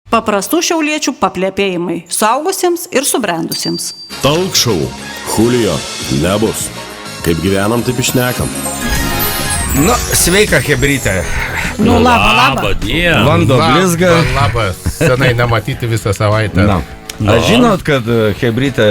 Paprastų šiauliečių paplepėjimai suaugusiems ir subrendusiems. Talk show. Julio. Nebus. Kaip gyvenam, taip išnekam. Nu, sveika, hebrytė. Nu, laba. Vando blizga. Labas. Senai nematyti visą savaitę. Na. Aš žinot, kad hebrytė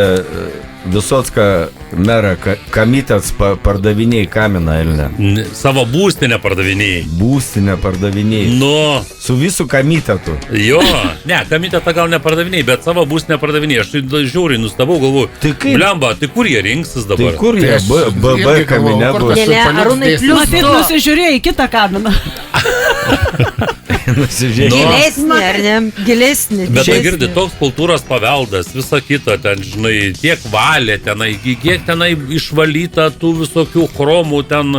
Visocka merą Kamitets pardavinėjai kaminą, Elne? Savo būstinę pardavinėjai. Būstinę pardavinėjai. Nu. Su visų Kamitetu. Jo, ne, Kamitetą gal nepardavinėjai, bet savo būstinę pardavinėjai. Aš tai žiauriai nustabau, galvoju. Tai kaip? Blemba, tai kur jie rinksis dabar? Tai kur jie? BB kaminė bus. Arūnai, plius Matyt, nusižiūrėjai kitą kaminą. Gilesnį, ar ne? Gilesnį. Bet tai girdi, toks kultūros paveldas, visa kita, ten, žinai, tiek valė tenai, kiek tenai išvalyta tų visokių chromų ten.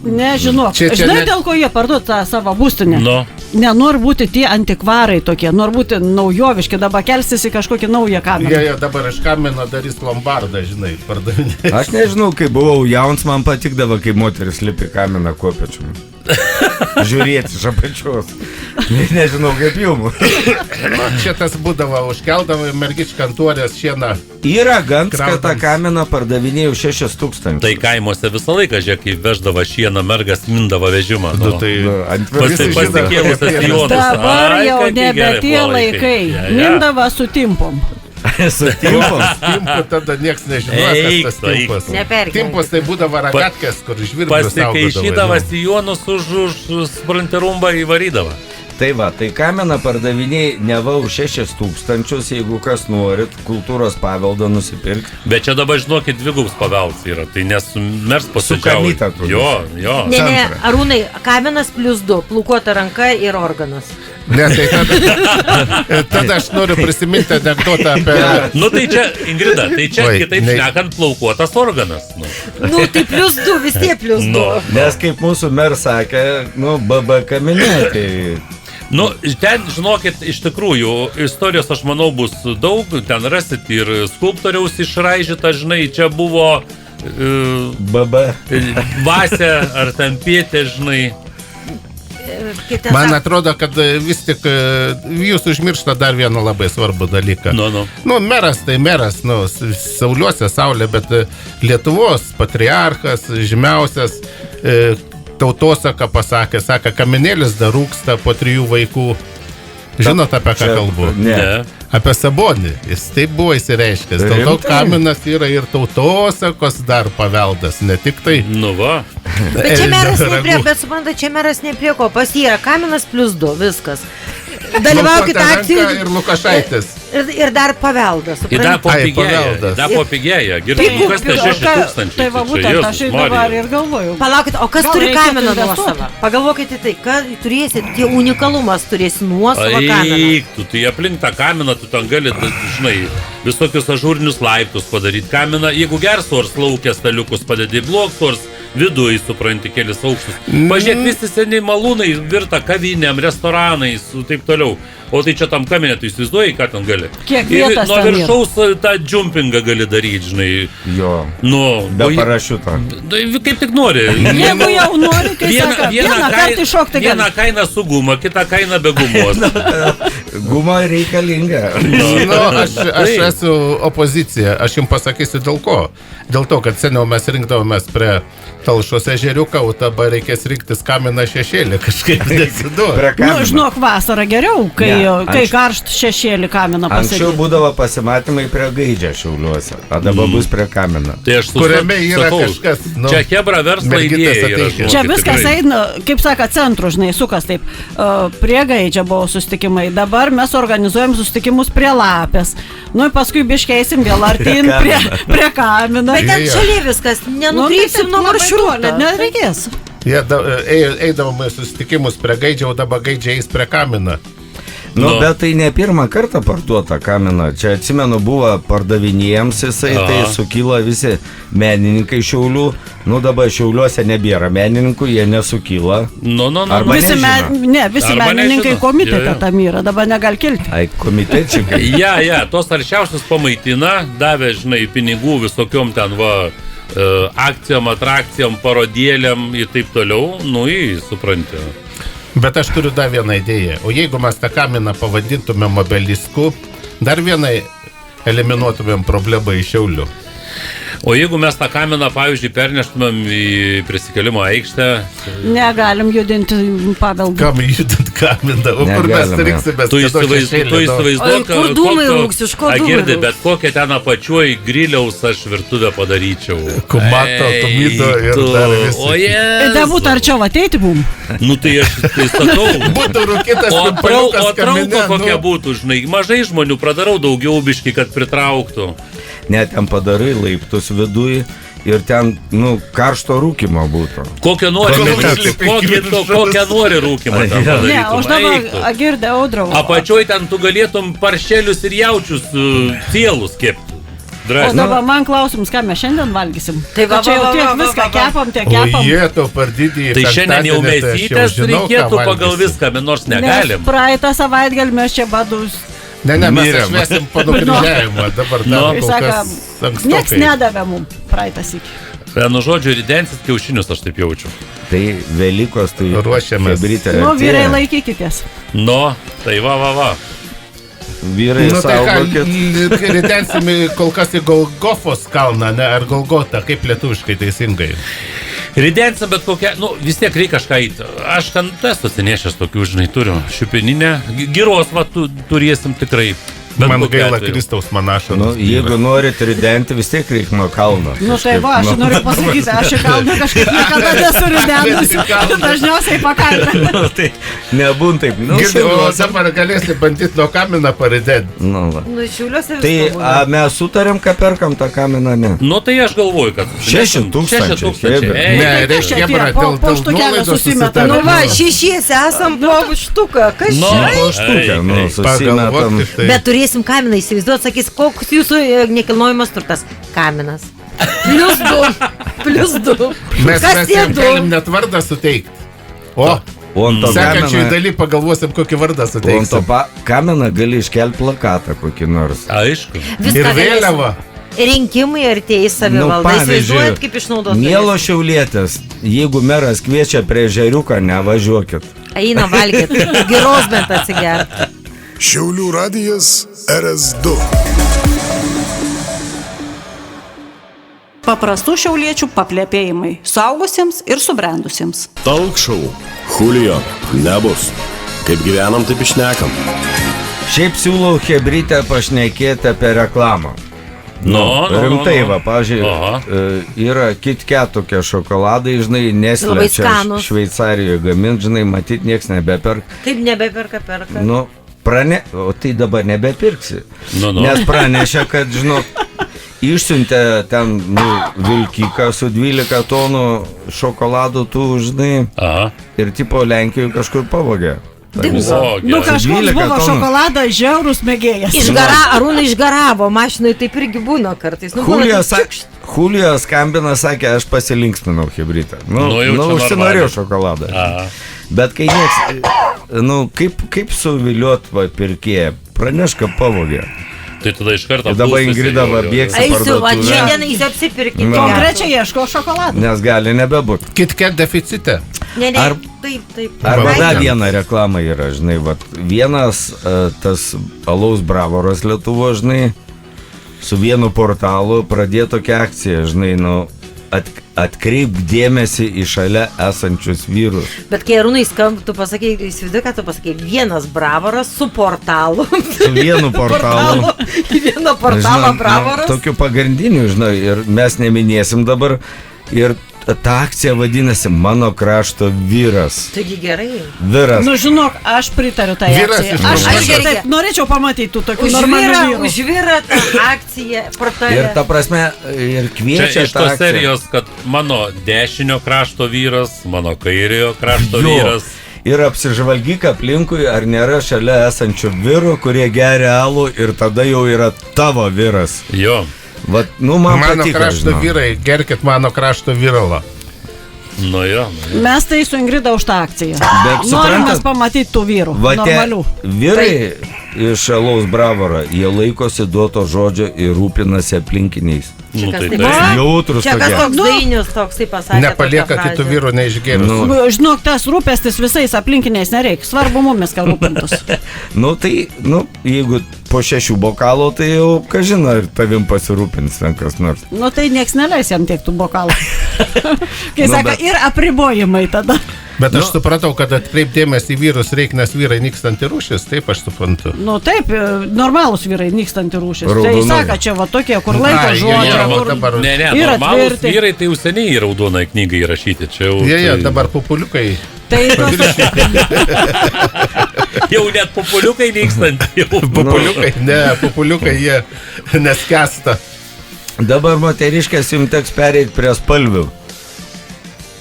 Nežinau, žinai, dėl ko jie parduot tą savo būstinę? Nu. Nenori būti tie antikvarai tokie, nori būti naujoviški, dabar kelsis į kažkokį naują kaminą. Jie dabar iš kamino darys lombardą, žinai, pardavinės. Aš nežinau, kai buvau jauns, man patikdavo, kai moteris lipi kaminą kopečium. Žiūrėti iš apačios. Nežinau, kaip jums. Čia tas būdavo, užkeldavo mergičką ant uorės šieną. Yra gans, kad tą kaminą pardavinėjau 6,000. Tai kaimuose visą laiką, žiūrėk, kai veždavo šieną, mergas mindavo vežimą. Nu, Tai pasikėlusias Jonas. Dabar jau nebe tie laikai. Mindava su timpom. Su timpom? Timpų tada nieks nežinojo, kas tas timpas. Timpas tai būdavo ragatkas, kur žvirblius saugodavo. Pasikeišydavo Sijonus už spranterumbą įvarydavo. Tai va, tai kaminą pardavinėjai neva už 6,000, jeigu kas norit kultūros paveldą nusipirkti. Bet čia dabar, žinokit, dvigubs paveldas yra, tai nesumers Su Kamitetu. Jo. Ne, Arūnai, kaminas plius 2, plaukuota ranka ir organas. Ne, tai tada aš noriu prisiminti anekdotą apie... Nu tai čia, Ingrida, tai čia kitaip šnekant plaukuotas organas. Nu, tai plius 2, vis tiek plius 2. Nes kaip mūsų mer sakė, BB kaminė, tai... Nu, ten, žinokit, iš tikrųjų, istorijos, aš manau, bus daug, ten rasit ir skulptoriaus išraižyta, žinai, čia buvo BB Vasė ar ten Pietė, žinai. Man atrodo, kad vis tik jūs užmiršta dar vieną labai svarbų dalyką. Nu, meras tai meras, Sauliuose saulė, bet Lietuvos patriarchas, žymiausias, tautosaka pasakė, sako, kaminėlis dar rūksta po 3 vaikų. Žinot, apie ką kalbu? Ne. Apie Sabonį. Jis taip buvo įsireiškęs. Dėl to kaminas yra ir tautosakos dar paveldas, ne tik tai. Nu va. Bet čia meras neprie, bet supranta, čia meras neprie ko. Pas jį yra kaminas plius 2, viskas. Dalyvaukit akcijų. Ir Lukašaitis. Ir dar paveldas. Ir dar popigėja. Girdėjau, kas tai 6,000. Tai va, būtent aš dabar ir galvoju. Palaukit, o kas turi kaminą nuosavą? Pagalvokite tai, kad turėsit, tie unikalumas turėsi nuosavą kaminą. Eik, tu aplink tą kaminą, tu ten gali, žinai, visokius ažūrinius laiptus padaryti. Kaminą, jeigu gersors laukės staliukus padedi, blogsors viduje, supranti, kelis aukštus. Pažiūrėk, visi seniai malūnai virta kavinėm, restoranais, taip toliau. O tai čia tam kaminė, tu įsivaizduoji, ką ten gali? Kiek vietas nuo viršaus tą džumpingą gali daryti, žinai. Jo, be parašiuto. Kaip tik nori. Jeigu jau nori, kai sako, vieną kartą iššokti gali. Vieną kainą su guma, kitą kainą be gumos. Guma reikalinga. Aš esu opozicija, aš jums pasakysiu dėl ko. Dėl to, kad seniau mes rinkdavomės prie Talšos ežeriuką, o dabar reikės rinktis kaminą šešėlį, kažkaip nesiduoda. Nu, žinok, vasarą geriau, kai karšt šešėlį kaminą pasakyti. Anksčiau būdavo pasimatymai prie Gaidžio Šiauliuose, o dabar bus prie kamino. Tai aš kuriame yra kažkas. Čia Hebra verslo idėja yra. Čia viskas eina, kaip saka, centru, žinai, sukas taip. Prie Gaidžio buvo sustikimai, dabar mes organizuojam sustikimus prie Lapės. Nu, paskui biškeisim vėl artin prie kamino. Bet ten šalia viskas, nenukrypsim nuo maršruto. Nereikės. Jie eidavome susitikimus prie Gaidžio, o dabar Gaidžiai eis prie kamino. Bet tai ne pirmą kartą parduota kamina. Čia atsimenu, buvo pardavinėjams jisai, tai sukyla visi menininkai Šiaulių. Nu, dabar Šiauliuose nebėra menininkų, jie nesukyla. Visi menininkai komitete tam yra, dabar negali kilti. Ai, komitečikai. Tos aršiausius pamaitina, davė, žinai, pinigų visokiom ten akcijom, atrakcijom, parodėlėm ir taip toliau, supranti. Bet aš turiu dar vieną idėją. O jeigu mes tą kaminą pavadintumėm obelisku, dar vienai eliminuotumėm problemą iš Šiaulių. O jeigu mes tą kaminą, pavyzdžiui, perneštumėm į prisikėlimo aikštę... Negalim judinti paveldą. Kam judint kaminą? O kur mes rinksimės? Tu įsivaizduok, kur dūmai rūks, iš ko dūmai Girdi, rūks? bet kokią ten apačioj griliaus aš virtuvę padaryčiau. Kumato, tomido ir dar visi. O jie... Da būtų arčiau ateiti mum. Nu tai aš tai sakau. Būtų rūkytas O pimpaliukas trauko kokia kamine. būtų, žinai, mažai žmonių pradarau daugiau biški, kad pritrauktų. Net ten padarai laiptus viduj ir ten, karšto rūkimo būtų. Kokią nori rūkimą ten Ne, padarytum. aš dabar girdė audrau. Apačioj ten tu galėtum paršelius ir jaučius cielus kepti. O dabar man klausimus, ką mes šiandien valgysim. Tai va, Čia jau va, tiek va, viską va, va. kepam, tiek O kepam. jie to pardidį. Tai šiandien jau mėsytės reikėtų pagal viską, bet nors negalim. Nes praeitą savaitgalį mes čia badus. Ne, mes Mirėm. šviesim po nukryžiavimą. Dabar dar kol kas Nieks ankstokai. nedavė mum praeitą sykį. Nu, žodžiu, ridensit kiaušinius, aš taip jaučiu. Tai Velykos, tai Ruošiamės. chebrytė Nu, vyrai artėja. laikykitės. Nu, tai va. Vyrai Nu tai ką, saugokit. ridensime kol kas į Golgofos kalną, ne, ar Golgotą, kaip lietuviškai teisingai. Ridensim, bet kokia, vis tiek reikia kažką įti. Aš ten esu atsinešęs tokių, žinai, turiu šiupininę. Giros, turėsim tikrai. Bet Man kokiu gaila atveju. Kristaus manašo. Jeigu norit ridenti, vis tiek reikia nuo kalno. Nu tai va, aš noriu pasakyti, aš į kalną kažkaip niekada nesu ridenusi. Dažniausiai pakalbę. Tai nebūn taip. O dabar galėsi bandyti nuo kaminą paridenti. Nu, va. Nu, Šiauliuose Tai visko būna. mes sutarėm, kad perkam tą kaminą, ne? Nu, tai aš galvoju, kad... 6,000. 6,000. Ei, Ne, kas čia reiškia, tie, Hebra, po dėl štukelę nuolaidos susimeta. Nu susitarėm. va, šešiesi esam po štuką. Kas Nu, čia? Po štukę, susimetam. Pagalvokit, tai. Bet turėsim kaminą, įsivaizduot, sakys, koks jūsų nekilnojamas turtas. Kaminas. Plius du. Mes Kas tie jam du? galim net vardą suteikti. O, O ant to sekančiai kamino, daly pagalvosim, kokį vardą o ant to suteiksim. kaminą gali iškelti plakatą kokį nors. Aišku. Ir vėliava. Rinkimai artėja į savivaldą. Įsivaizduojat, kaip išnaudoti. mielo šiaulietės, jeigu meras kviečia prie žeriuką, nevažiuokit. Eina valgyti. Giros bent atsigerti. Šiaulių radijas RS2. Paprastų šiauliečių paplėpėjimai. Suaugusiems ir subrendusiems. Talk show. Julio. Nebus. Kaip gyvenam, taip išnekam. Šiaip siūlau chebrytę pašnekėti apie reklamą. Rimtai, va, pavyzdžiui, yra KitKat tokie šokoladai, žinai, Nestlé Labai čia skanūs. Šveicarijoje gamint, žinai, matyt, nieks nebeperka. Kaip nebeperka. Nu, o tai dabar nebepirksi. Nu. Nes pranešė, kad, žinok, išsiuntė ten, vilkiką su 12 tonų šokoladų tų, žinai, Aha. ir tipo Lenkijoje kažkur pavogė. Dingo. Nu kažkoks 12 buvo tonų. šokoladas žiaurus mėgėjas. Arūnai išgaravo, mašinai taip irgi būna kartais. Nu, būna taip Julio skambina, sakė, aš pasilinksminau hebrytą. Nu, jau čia Užsinorėjau normaliai. šokoladą. Aha. Bet kai nieks, kaip suviliot pirkėją, praneška pavogė. Tai tada iš karto... Ir dabar Ingrida va bėgs į Eisiu, va, parduotuvę, šiandien jis apsipirkite. Nu. Konkrečiai ieško šokolado. nes gali nebebūt. KitKat deficite. Ne, Ar- taip. Arba Ai, dar ten. viena reklama yra, žinai, vat, vienas tas alaus bravoras Lietuvo, žinai, su vienu portalu pradėjo tokią akciją, žinai, atkreip dėmesį į šalia esančius vyrus. Bet kai Arūnai skamba, tu pasakei, įsivaizduoju, ką tu pasakei, vienas bravoras su portalu. Su vienu portalu. Vieną portalą bravoras. Tokiu pagrindiniu, žinai, ir mes neminėsim dabar. Ir ta akcija vadinasi Mano krašto vyras. Taigi gerai. Vyras. Nu žinok, aš pritariu tai Vyras akcijai. iš Aš Norvegijos. irgi taip norėčiau pamatyti tų tokių normalių vyrų. Užvyra tą akciją portale. Ir ta prasme, ir Čia kviečia iš tą tos akciją. serijos, kad mano dešinio krašto vyras, mano kairiojo krašto Jo. vyras. Ir apsižvalgyk aplinkui, ar nėra šalia esančių vyrų, kurie geria alų ir tada jau yra tavo vyras. Jo. Vat, man Mano patiko, krašto žinok. vyrai, gerkit mano krašto vyralą. Nu jo. Mes tai su Ingrida už tą akciją. Bet Norim mes suprantat, pamatyti tų vyrų. va tie Normalių. vyrai iš alaus bravoro, jie laikosi duoto žodžio ir rūpinasi aplinkiniais. Nu, Čia kas tai taip? taip. Jautrus Čia kas tokie. toks dainius, toks taip pasakė. Nepalieka tokią kitų frazę. vyrų neišgėrus. Nu. Žinok, tas rūpestis visais aplinkiniais nereikia. Svarbu mumis, kad rūpintus. Nu tai, jeigu po 6 bokalų, tai jau, kažina, ir tavim pasirūpins ten kas nors. Nu tai nieks neleis jam tiek tų bokalų. Kai Nu, sako, bet- ir apribojimai tada. Bet aš supratau, kad atkreipdėmės į vyrus reikia, nes vyrai nykstanti rūšis, taip aš suprantu. Nu taip, normalūs vyrai nykstanti rūšis. Tai Raudonoji. sako, čia va tokie, kur laiko Ai, žodžią. jie, kur- dabar- Ne, Ir normalūs atvirti. vyrai tai jau seniai į raudonąją knygą įrašyti. Čia jau, Jie, tai- dabar populiukai. Tai tos, Jau net populiukai vykstant. Populiukai jie neskęsta. Dabar moteriškės jums teks pereiti prie spalvių.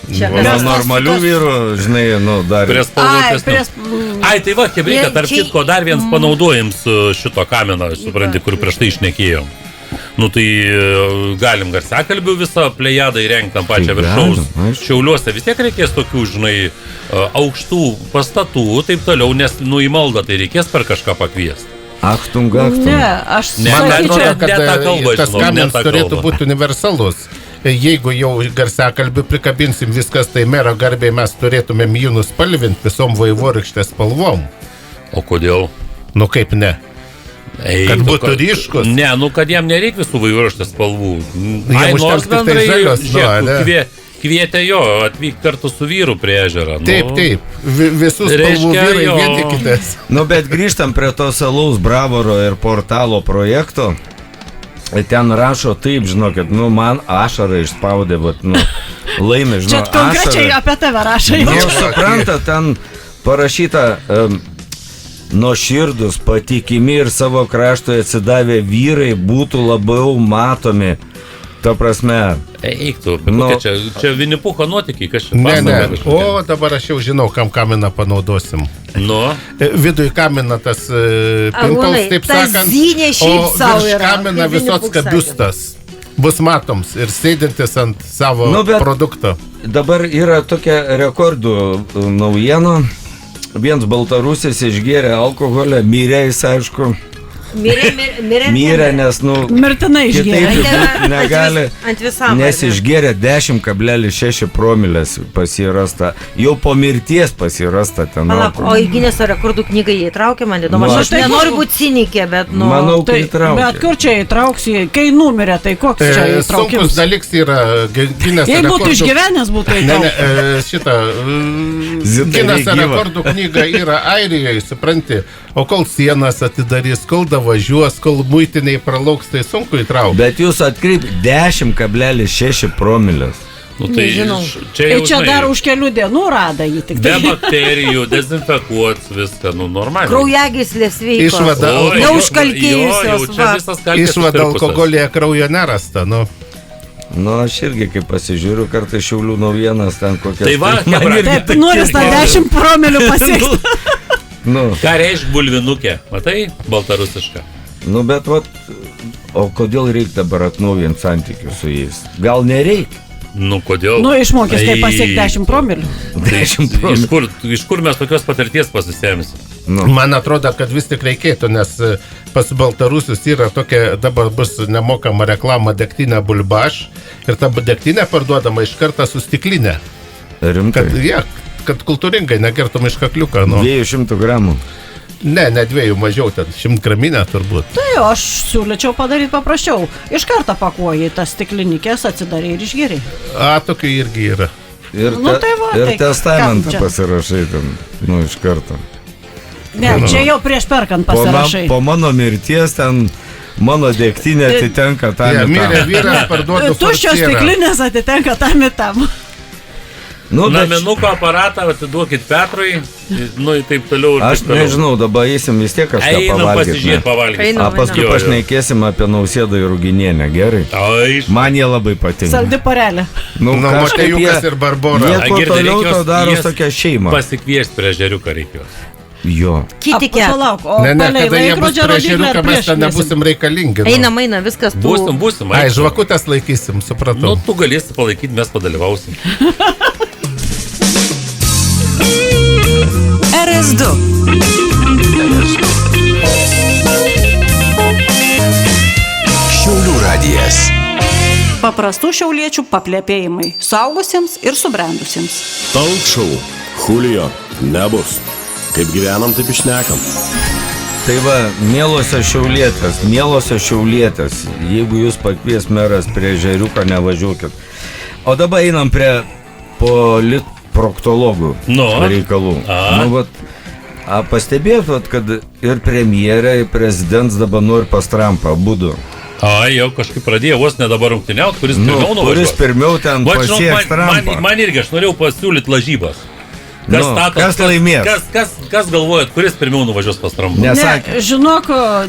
Čia Nuo kas normalių tos- vyrų, žinai, dar... Prie ai, spalvotesnių. prie, Ai, tai va, Hebrika, tarp Čia- kitko, dar vienas panaudojams šito kameną, supranti, kur prieš tai išnekėjom. Nu tai galim garsiakalbių visą plejadą įrengti ant pačią Tai viršaus. galim, aišku. Šiauliuose vis tiek reikės tokių, žinai, aukštų pastatų, taip toliau, nes į maldą tai reikės per kažką pakviesti. Achtung, ne, achtung. aš Ne, Man bet- atrodo, sakyčiau, kad ne tą kalbą tas žinau, ne kamens tą turėtų kalbą. būti universalus. Jeigu jau garsiakalbių prikabinsim viskas, tai mero garbei mes turėtumėm jį nuspalvinti visom vaivorykštės spalvom. O kodėl? Nu kaip ne? Ei, Kad tu būtų ryškus. Ne, nu kad jam nereikia visų vaivorykštės spalvų. Jam užteks tik tai žalios, nu, ane? Kvietė jo atvykti kartu su vyru prie ežerą. Nu, Taip, taip. Visų spalvų Reiškia, vyrai jo. vienykitės. Nu, bet grįžtam prie to alaus bravoro ir portalo projekto. Ten rašo taip, žinokit, man ašarą išspaudė, laimė, čia žinok, konkrečiai apie tave rašai. Nu, supranta, ten parašyta nuoširdus, patikimi ir savo kraštui atsidavę vyrai būtų labiau matomi. Ta prasme, Eik tu, Nu. čia Vinipucho nuotykiai, kas čia Ne, ne. pasaka kažkokia? O dabar aš jau žinau, kam kaminą panaudosim. Nu, Vidui kamina tas pimpals, Arūnai, taip tas sakant. zynė šiaip O sau virš yra, kamina kaip Visocka Vinipuk sakė. biustas. Bus matoms ir sėdintis ant savo Nu, bet- produkto. dabar yra tokia rekordų naujiena. Vienas baltarusis išgėrė alkoholę, mirė jis, aišku. Mirė, nes, Mirtinai kitaip išgėrė. būt negali. Ant visam. Nes išgėrė 10,6 promilės pasirasta. Jau po mirties pasirasta ten. Palauk, o į Gineso rekordų knygą jie įtraukė, man įdomu. Nu, Aš tai nenoriu kur- būti cinikė, bet, nu... Manau, Tai, kad įtraukė. bet kur čia įtrauksi, kai numirė, tai koks čia Sunkus įtraukimas? dalyks yra Gineso Jei būtų rekordų. išgyvenęs, būtų Ne, ne, įtrauktas. šitą Zita Gineso negyva. rekordų knyga yra Airijoje, supranti, o kol sienas atidarys, kol davažiuos, kol muitiniai pralauks, tai sunku įtraukti. Bet jūs atkreip 10,6 promilės. nu tai Nežinau. čia Tai jau, čia žinai, dar už kelių dienų rada jį tik be tai. bakterijų, dezinfekuots viską, nu normaliai. Kraujagyslės veikos. Išvada. Oi, Neužkalkėjusios, jo, jau čia va. visas kalkės Išvada ištirpusios. alkoholėje kraujo nerasta, nu. Nu, aš irgi, kai pasižiūriu, kartais Šiaulių naujienas ten kokias. Tai va, man Hebra, irgi Taip, nori tą 10 promilių pasiekti. Nu, Ką reiškia bulvinukė? Matai, baltarusiška. nu, bet vat, o kodėl reikia dabar atnaujinti santykius su jais? Gal nereikia? Nu, kodėl? Nu, išmokės, kaip Ai, pasiekti 10 promilių. Tai 10 promilių. iš kur mes tokios patirties pasisėmėsim? Nu. Man atrodo, kad vis tik reikėtų, nes pas baltarusius yra tokia, dabar bus nemokama reklama degtinė bulbaš ir ta degtinė parduodama iš karto su stiklinė. Rimtai. Kad kultūringai negertum iš kakliuką. Nu. 200 gramų. Ne 2 mažiau, ten 100 graminę turbūt. Tai aš siūlyčiau padaryti paprasčiau. Iš karto pakuoji tas stiklinikės, atsidarai ir išgeri. Tokių irgi yra. Ir, Nu, tai va, ir tai testamentą kam čia? pasirašai ten, iš karto. Ne, čia jau prieš perkant pasirašai. Po mano mirties ten mano degtinė atitenka tam. Ja, ir tam. mirė vyras parduoda Tuščios stiklinės atitenka tam ir tam. Nu, bet Naminuko aparatą atiduokit Petrui, nu ir taip toliau. Ir aš taip toliau. nežinau, dabar eisim vis tiek kažką Einam pavalgyti. pasižiūrėti, pavalgyti. Einam. O paskui Jo, jo. pašnekėsim apie Nausėdą ir Ruginienę, gerai? Aišku. Man jie labai patinka. Saldi parelė. Nu, Nu, kažkaip Matėjukas ir Barbora. Jie kuo Girdi, toliau, reikia to jos- daro jas tokią šeimą. Pasikviesti prie žeriuką reikėjo. Jo. Kiti ket. Palauk, o Ne, palei kada jie bus laikrodžio prieš rodiklį žiūriuką, ar mes prieš ten nebusim reikalingi. Nu. Eina, viskas tu. Būsim. Ai, aišku. žvakutės laikysim, supratau. Nu, tu galėsi palaikyti, mes padalyvausim. RS2. Paprastų šiauliečių paplepėjimai suaugusiems ir subrendusiems. Talk show. Julio nebus. Kaip gyvenam, taip išnekam. Tai va, mielosios šiaulietės, jeigu jūs pakvies meras prie žeriuką, nevažiuokit. O dabar einam prie politproktologų reikalų. Pastebėjot, kad ir premjerė, ir prezidents dabar nori pas Trumpą, abudu. Jau kažkaip pradėjo vos ne dabar rungtyniaut, kuris pirmiau nuvažiuos. Kuris pirmiau ten pasieks Trumpą. Man irgi, aš norėjau pasiūlyti lažybas. Kas laimės? Kas galvojat, kuris pirmiau nuvažiuos pas Trumpą? Nesakė. Žinok,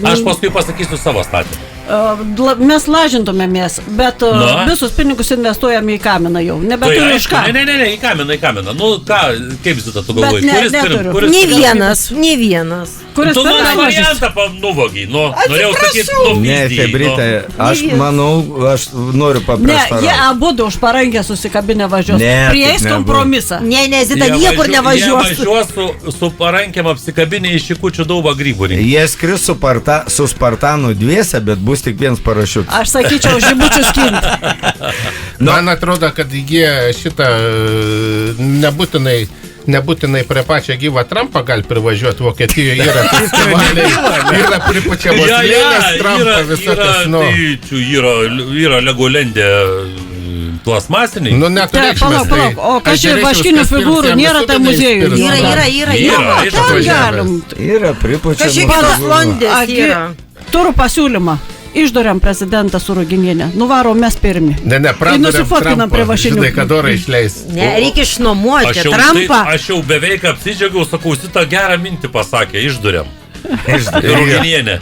aš paskui pasakysiu savo statymą. Mes lažintumėmės, bet visus pinigus investuojame į kaminą jau. Nebeturiu iš ką. Ne, į kaminą. Nu ką, kaip Zita, tu galvoji? Ne vienas. Tu mano variantą nuvogiai. Norėjau sakyti, Ne, Hebrytė, aš manau, aš noriu paprieštarauti. Ne, jie abudu už parankę susikabinę važiuos. Prieis kompromisą. Ne, Zita, niekur nevažiuos. Jie važiuos su parankėm apsikabinę iš Šikučių Daubą grybų rinkti. Jie skris su Spartanu dviese, bet bus tik vienas parašiutas. Aš sakyčiau, žibučius kinti. Man atrodo, kad jie šitą nebūtinai prie pačią gyvą Trumpą gali privažiuoti. Vokietijoje yra festivaliai, yra pripučiamos lėlės Trumpą visokios. Yra Legolendė plasmasiniai. Nu, neturėkšmės. Palauk, o ką čia vaškinių figūrų nėra tai muziejų? Yra pripučiamos figūrų. Turiu pasiūlymą. Išdoriam prezidentą su Ruginienė. Nuvarom mes pirmi. Ne, pradoriam Trumpą. Žinai, kad orą išleis. Ne, reikia išnuomoti Trumpą. Aš jau beveik apsidžiaugiau, sakau, Zita gerą mintį pasakė, išdoriam. Ruginienė.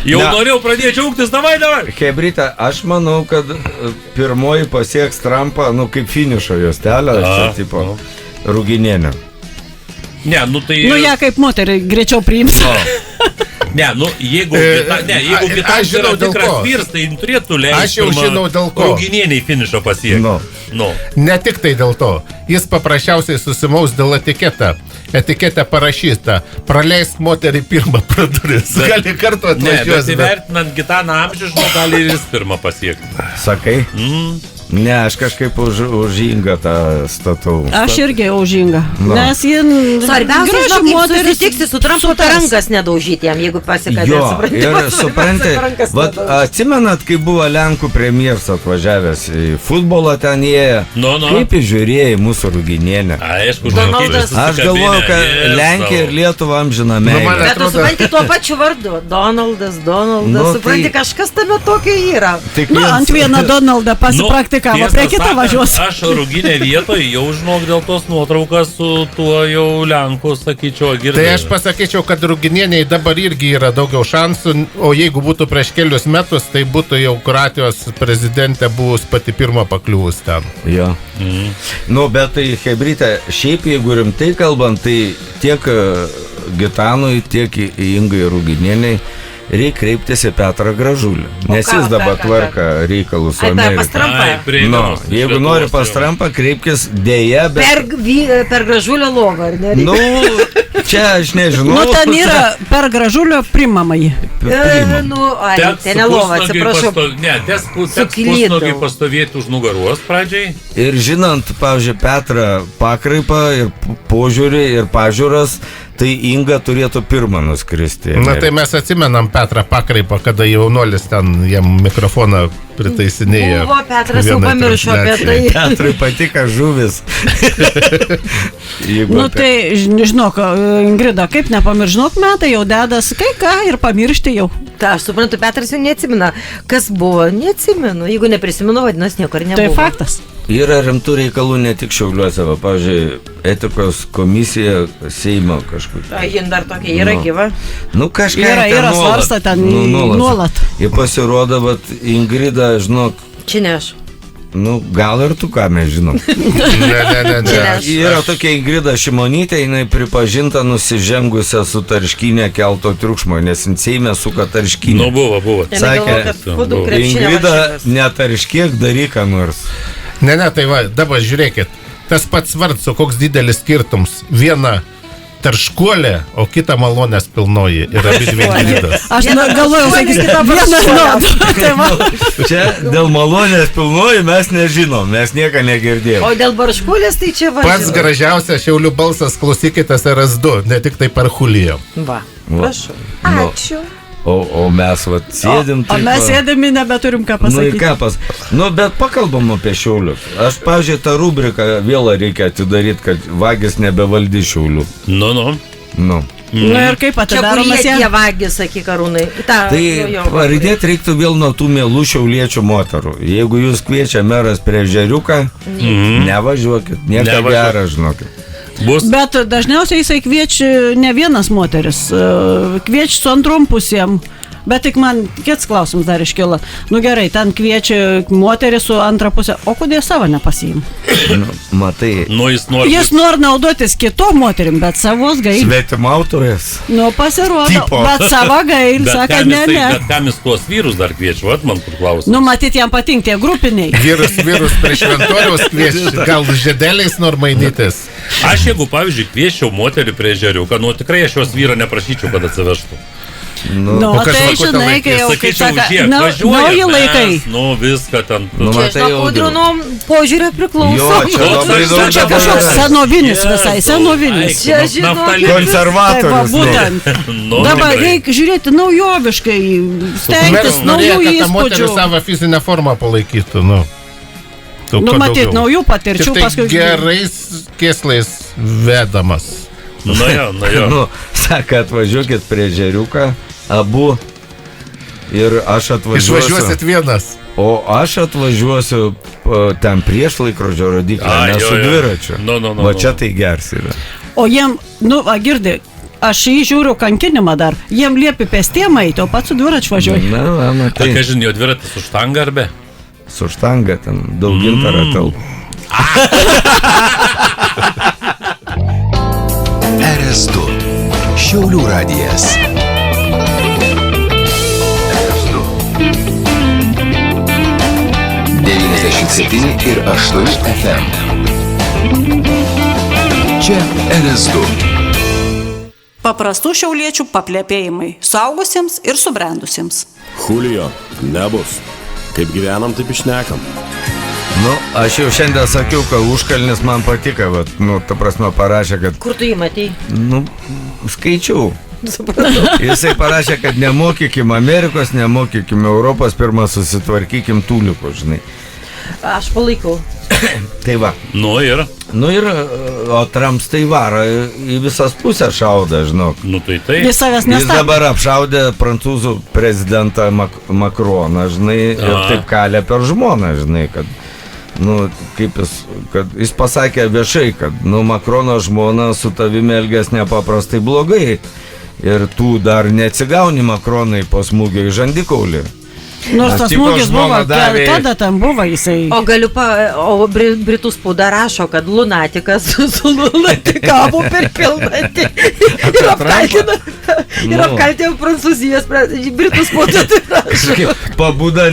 Jau norėjau pradėti džiaugtis, davai. Hebrytė, aš manau, kad pirmoji pasieks Trumpą, kaip finišo juostelę, tipo Ruginienė. Ne, tai... ją kaip moterį greičiau priims. Ne, jeigu Gitanas yra tikras vyrs, tai turėtų leisti Ruginieniai finišo pasiekti. Ne tik tai dėl to. Jis paprasčiausiai susimaus dėl etiketę parašyta. Praleisk moterį pirmą praduris. Gali kartu atvažiuos. Ne, bet įvertinant Gitaną amžių, gali ir jis pirmą pasiekti. Sakai? Ne, aš kažkaip už Ingą tą statau. Aš irgi už Ingą. Nes jie... Svarbiausia, žinok, susitiksi su Trumpu, tai rankas nedaužyti jam, jeigu pasikadė. Ir supranti, atsimenat, kai buvo Lenkų premjeras atvažiavęs į futbolą ten jie, kaip žiūrėjai mūsų Ruginienę. Aš galvoju, kad Lenkija ir Lietuva amžina meilė. Bet tu supranti tuo pačiu vardu. Donaldas, supranti, kažkas tame tokio yra. Ant vieną Donaldą pasipraktikavo, prie kitą važiuos. Aš Ruginė vietoje jau žinok dėl tos nuotraukas su tuo jau Lenku, sakyčiau, girdėjau. Tai aš pasakyčiau, kad Ruginieniai dabar irgi yra daugiau šansų, o jeigu būtų prieš kelius metus, tai būtų jau Kroatijos prezidentė buvus pati pirma pakliuvus ten. Jo. Bet tai, Hebrytė, šiaip jeigu rimtai kalbant, tai tiek Gitanui, tiek Ingai Ruginieniai reikia kreiptis į Petrą Gražulį, nes jis dabar tvarka reikalus su Amerika. Jeigu nori pas Trumpą, kreipkis dėja, bet... Per Gražulio lovą, ar ne? Čia aš nežinau. Ten yra per Gražulio primamai. Ten lovą, atsiprašau. Ne, teks pusnogiai pastovėti už nugaros pradžiai. Ir žinant, pavyzdžiui, Petrą pakraipą ir požiūrį ir pažiūras, tai Inga turėtų pirmą nuskristi. Tai mes atsimenam Petrą pakraipą, kada jaunuolis ten jam mikrofoną pritaisinėjo. Buvo Petras jau pamiršo apie tai. Petrui patiko žuvis. Tai, žinok, Ingrida, kaip nepamiršinok, metai jau dedas kai ką ir pamiršti jau. Ta, aš suprantu, Petras jau neatsimena. Kas buvo? Neatsimenu. Jeigu neprisimenu, vadinasi, nieko ir nebuvo. Tai faktas. Yra rimtų reikalų ne tik Šiauliuose, pavyzdžiui, etikos komisija Seimo kažkur. Jin dar tokia yra gyva. Kažką yra svarsta ten nuolat. Jie pasirodo, Ingrida, žinok. Čia ne aš. Gal ir tu ką mes žinom. Yra tokia Ingrida Šimonytė, jinai pripažinta nusižengusią su tarškinė kelto triukšmo, nes Seime suka tarškinė. Buvo. Sakė, Ingrida, netarškiek, daryk ką nors. Ne, tai va, dabar žiūrėkit, tas pats Varco, koks didelis skirtums. Viena tarškuolė, o kita malonės pilnoji yra vidvėlydas. Aš galvoju, Čia dėl malonės pilnoji mes nežinom, mes nieko negirdėjom. O dėl barškulės tai čia važiuoju. Pats gražiausias Šiaulių balsas, klausykitės RS2, ne tik tai per Chuliją. Va, prašau. Nu. Ačiū. O mes sėdim O mes sėdami nebeturim ką pasakyti. Bet pakalbam apie Šiaulius. Aš, pavyzdžiui, tą rubriką vėl reikia atidaryti, kad vagis nebevaldy Šiaulių. Nu. Ir kaip atidaromas Čia tie vagis, sakyk, Arūnai. Tai pradėti reiktų vėl nuo tų mielų šiauliečių moterų. Jeigu jūs kviečia meras prie Ežeriuką, nevažiuokit, nieko gero, žinokit. Bet dažniausiai jisai kviečia ne vienas moteris, kviečia su antrom pusėm. Bet tik man kits klausimas dar iškilo. Nu gerai, ten kviečia moterį su antra pusė, o kodėl savo nepasiim? Matai. Jis nori naudotis kitom moterim, bet savos gail. Svetimautojas. Nu pasirodo, bet savo gail, sako ne. Bet kam jis tuos vyrus dar kviečia, vat man kur klausimas. Nu matyt, jam patinka tie grupiniai. Vyrus prie šventoriaus kviečia, gal žiedeliais normainytis. Aš jeigu, pavyzdžiui, kvieščiau moterį prie Ežeriuką, nu tikrai aš jos vyro neprašyčiau, kad atsivežtų. Nu, tai žinai, kai jau, kaip saka, nauji laikai. Nu, viską ten. Čia Audrinom požiūrė priklauso. Čia kažkoks senovinis visai, senovinis. Čia žinokit. Konservatorius. Būtent. Dabar reikia žiūrėti naujoviškai, stengtis naujų įspūdžių. Kad moteris savo fizinę formą palaikytų, nu. Nu, matyt, naujų patirčių paskui. Gerais kėslais vedamas. Nu, jo. Nu, saka, atvažiuokit prie Ežeriuką, abu, ir aš atvažiuosiu. Išvažiuosit vienas. O aš atvažiuosiu ten prieš laikrodžio rodiklę, ne su dviračiu. Va čia tai gers yra. O jiem, girdi, aš jį žiūriu kankinimą dar, jiem liepi pėstiem eiti, o pats su dviračiu važiuoju. Na, matai. Ką žinai, jo dviratis su štanga ar be? Su štanga ten, daug gintarą telpa. RS2 Šiaulių radijas. RS2 97 ir 8 FM. Čia RS2. Paprastų šiauliečių paplėpėjimai suaugusiems ir subrendusiems. Chulijo, nebus. Kaip gyvenam, taip išnekam. Nu, aš jau šiandien sakiau, kad Užkalnis man patiko, bet, ta prasme, parašė, kad... Kur tu jį matei? Skaičiau. Jisai parašė, kad nemokykim Amerikos, nemokykim Europos, pirmą susitvarkykim tūliukų, žinai. Aš palaikau. Tai va. O Trumps tai varo į visas pusės šauda, žinok. Tai. Jis savęs nestabdo. Jis dabar apšaudė prancūzų prezidentą Makroną, žinai, ir taip kalė per žmoną, žinai, kad... jis pasakė viešai, kad Makrono žmona su tavimi elgės nepaprastai blogai ir tu dar neatsigauni Makronai po smūgio į žandikaulį. Nors tas smūgis buvo, kada tam buvo jisai. O Britų spauda rašo, kad lunatikas su lunatikavu per pilnatį ir apkaltino Prancūzijos Britų spaudą. Pabuda,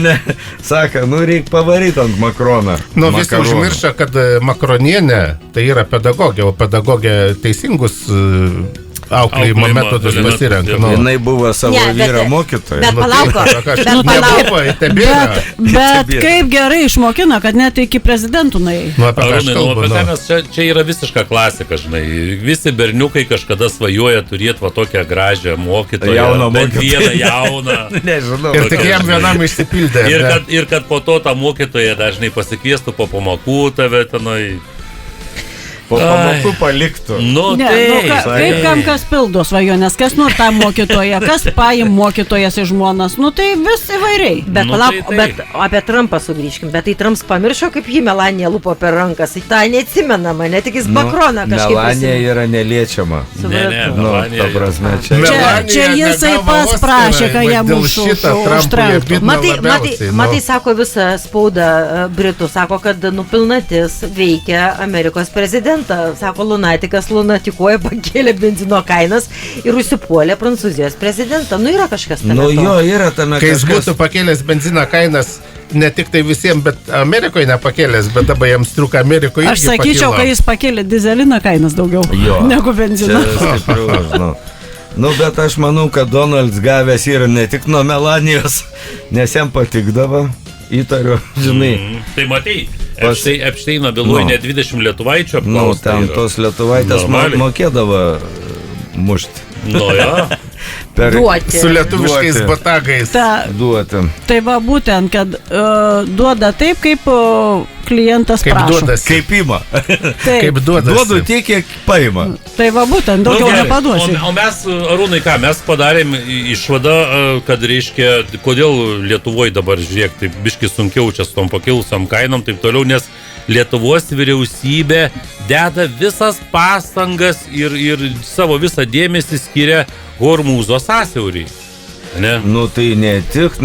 sako, reik pavaryti ant Makroną. Visi užmiršta, kad Makronienė tai yra pedagogė, o pedagogė teisingus auklėjimo metodus pasirenka. Jinai buvo savo vyro mokytoja. Bet palauko. Bet kaip gerai išmokino, kad net iki prezidentų nuėjo. Čia yra visiška klasika, žinai. Visi berniukai kažkada svajoja turėti va tokią gražią mokytoją. Jauną mokytoją. Vieną jauną. Nežinau. Ir tik jam vienam išsipildė. Ir kad po to tą mokytoją dažnai pasikviestų po pamokų tave tenai. Po pamokų paliktų. Kaip kam kas pildo svajonės, kas nori tą mokytoją, kas paim mokytojas iš žmonas, tai vis įvairiai. Bet bet apie Trumpą sugrįžkim, bet tai Trumps pamiršo, kaip jį Melanija lupo per rankas, tai neatsimenama, ne tik jis Makroną kažkaip. Melanija yra neliečiama. Ta prasme, čia jisai pas prašė, kad jam užtrauktų. Matai, sako visa spauda Britų, sako, kad pilnatis veikia Amerikos prezidentą. Sako, lunatikas lunatikuoja, pakėlė benzino kainas ir užsipuolė Prancūzijos prezidentą. Yra kažkas tame. Jo, yra tame kažkas. Kai jis būtų pakėlęs benzino kainas ne tik tai visiems, bet Amerikoje nepakėlęs, bet dabar jiems trūka Amerikoje. Aš sakyčiau, kad jis pakėlė dizeliną kainas daugiau negu benziną. Čia stipriau, Nu, bet aš manau, kad Donalds gavęs yra ne tik nuo Melanijos, nes jam patikdavo, įtariu, žinai. Tai matai, Epšteino byloje ne 20 lietuvaičių apklausta. Ten tos lietuvaitės mokėdavo mušti. Jo. Duoti. Su lietuviškais batagais. Duoti. Tai va būtent, kad duoda taip, kaip klientas kaip prašo. Duodas. Kaip ima. Kaip duodasi. Duodu tiek, kiek paima. Tai va būtent, daugiau nepaduosi. O mes, Arūnai, ką, mes padarėm išvadą, kad reiškia, kodėl Lietuvoje dabar, žiūrėk, taip biški sunkiau čia su tom pakilusiam kainom, taip toliau, nes Lietuvos vyriausybė deda visas pastangas ir savo visą dėmesį skiria Hormūzo sąsiauriai. Ne? Nu, tai ne tik,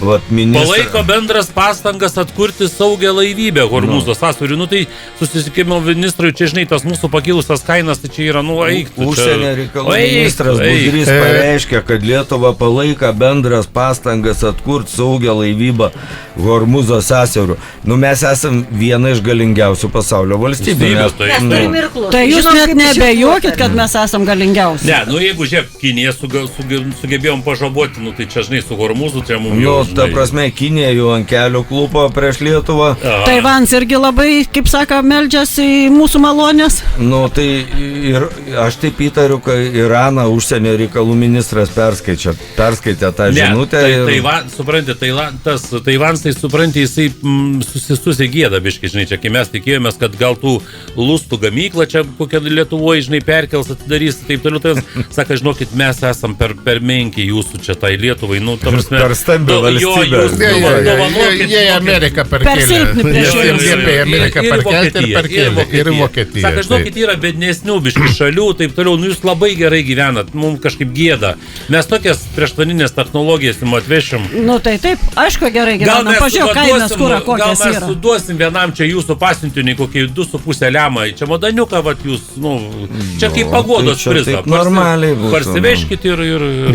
vat ministras. Palaiko bendras pastangas atkurti saugią laivybę Hormūzo sąsiauriui. Nu, tai susisiekimo ministrui, čia žinai, tas mūsų pakilusias kainas, tai čia yra, eiktų. Užsienio reikalų ministras Budrys pareiškia, kad Lietuva palaiko bendras pastangas atkurti saugią laivybą Hormūzo sąsiauriu. Mes esam viena iš galingiausių pasaulio valstybių. Tai jūs net nebejokit, kad mes esam galingiausi. Ne, jeigu žiūrėk, Kinija sugebėjom pažaboti, tai čia žinai, su Hormūzu, čia mums jau. Ta prasme, Kinija jau ant kelių klupo prieš Lietuvą. Taivans irgi labai, kaip sako, meldžiasi į mūsų malonės. Tai ir aš taip įtariu, kad Iraną užsienio reikalų ministras perskaitė tą žinutę. Taivans, tai supranti, jisai susigėda biškai, žinai, čia kai mes tikėjomės, kad gal tų lustų gamyklą čia kokią Lietuvoje, žinai, perkels, atidarys, taip toliau. Tai sako, žinokit, mes esam per menki jūsų čia tai Lietuvai. Per stambi valstybė. Jie Ameriką perkėlė. Jie Ameriką perkėlė ir Vokietiją. Sako, žinokit, yra bednesnių biškių šalių, taip toliau, jūs labai gerai gyvenat, mums kažkaip gėda. Mes tokias prieštaninės technologijas jums atvešim. Tai taip, aišku, gerai gyvenam. Pažiūrėjau, kainas kūra kokias yra. Gal mes suduosim vienam čia jūsų pasiuntiniui kokį 2,5 lemą, čia modaniuką, vat jūs, čia kaip pagodos prizą. Normaliai būtų. Parsiveškit ir...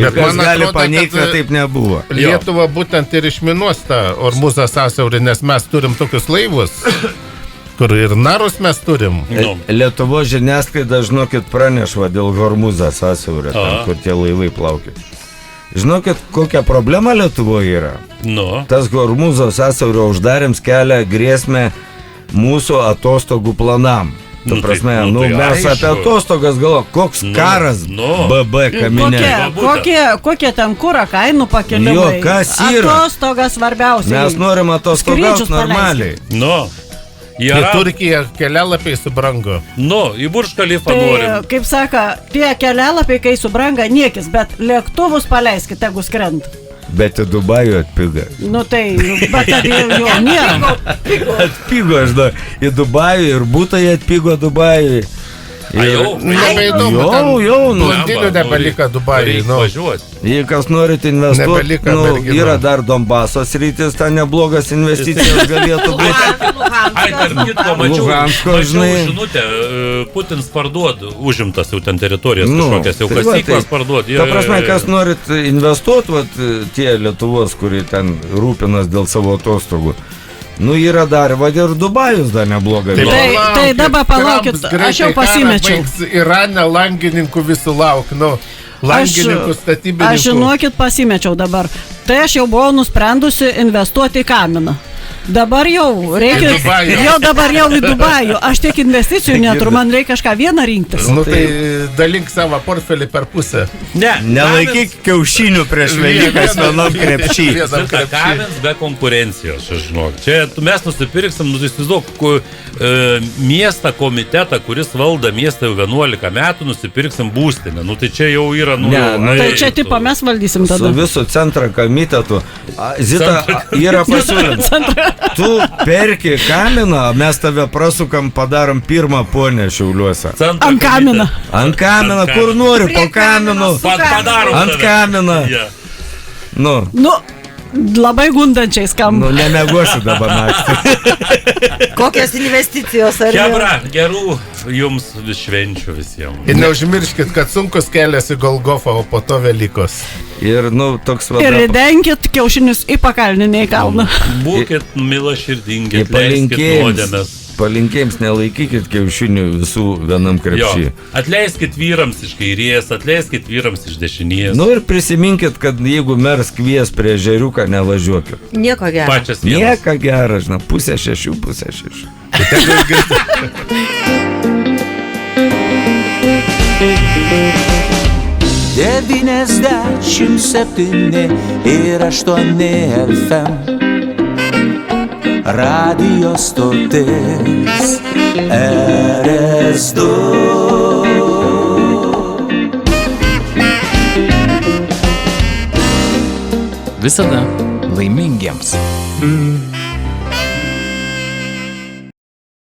Bet man gali paneigti, kad taip nebuvo. Lietuva būtent ir išminuos tą Hormūzo sąsiaurį, nes mes turim tokius laivus, kur ir narus mes turim. Lietuvo žiniasklaida, žinokit, pranešva dėl Hormūzo sąsiaurio, kur tie laivai plaukia. Žinokit, kokia problema Lietuvoje yra? Tas Hormūzo sąsiaurio uždarims kelia grėsmę mūsų atostogų planam. Tu prasme, mes apie atostogas galvo, koks karas BB kaminė. Kokie ten kūra kainų pakelimai. Kas yra? Atostogas svarbiausia. Mes norim atostogauti normaliai. Į Turkiją kelialapiai subrango. Į Burj Khalifą norim. Kaip saka, tie kelialapiai, kai subranga niekis, bet lėktuvus paleiskit, tegu skrenda. Bet į Dubajų atpiga. Bet jo nėra. Atpigo, aš dar. Į Dubajų ir būtai atpigo Dubajui. Labai įdomu, blondinių nebeliko Dubajui. Jei kas norit investuoti, yra dar Donbaso sritis, ten neblogas investicijas galėtų būti. Luhansko, žinutė, Putins parduod, užimtas jau ten teritorijas kažkokias, jau kasyklas parduod. Ta prasme, kas norit investuoti, tie Lietuvos, kurie ten rūpinas dėl savo atostogų. Yra dar, ir Dubajus dar nebloga. Tai dabar palaukit, aš jau pasimečiau. Irane langininkų visų lauk, langininkų statybininkų. Aš žinokit, pasimečiau dabar. Tai aš jau buvau nusprendusi investuoti į kaminą. Dabar jau reikia, dabar jau į Dubajų. Aš tiek investicijų neturiu, man reikia kažką vieną rinktis. Tai dalink savo portfelį per pusę. Nelaikyk kiaušinių prieš Velykas vienam krepšį. Kamins be konkurencijos, aš žinau. Čia mes nusipirksim, įsivaizduok, miestą komitetą, kuris valda miestą jau 11 metų, nusipirksim būstinę. Tai čia jau yra... Tai čia tipo mes valdysim tada. Su visų centro komitetu. Zita, yra pasiūlymas. Tu perki kaminą, mes tave prasukam, padarom pirmą ponę Šiauliuose. Ant kaminą. Ant kaminą, kur nori, po kaminu. Ant kaminą. Labai gundančiai skamba. Nemiegosi dabar naktį. Kokios investicijos, ar ne? Chebra, gerų jums švenčių visiems. Ir neužmirškit, kad sunkus kelias į Golgofą, o po to Velykos. Ir, toks Ir ridenkit kiaušinius į pakalninį kalną. Būkit milaširdingi, atleiskit nuodėmes. Palinkėjams nelaikykit kiaušinių visų vienam krepšį. Atleiskit vyrams iš kairės, atleiskit vyrams iš dešinės. Ir prisiminkit, kad jeigu meras kvies prie ežeriuką, nevažiuokit. Nieko gero. Pačias vienas. Nieko gero, 5:30. Devyniasdešimt 7,8 FM Radio stotis RS2. Visada laimingiems.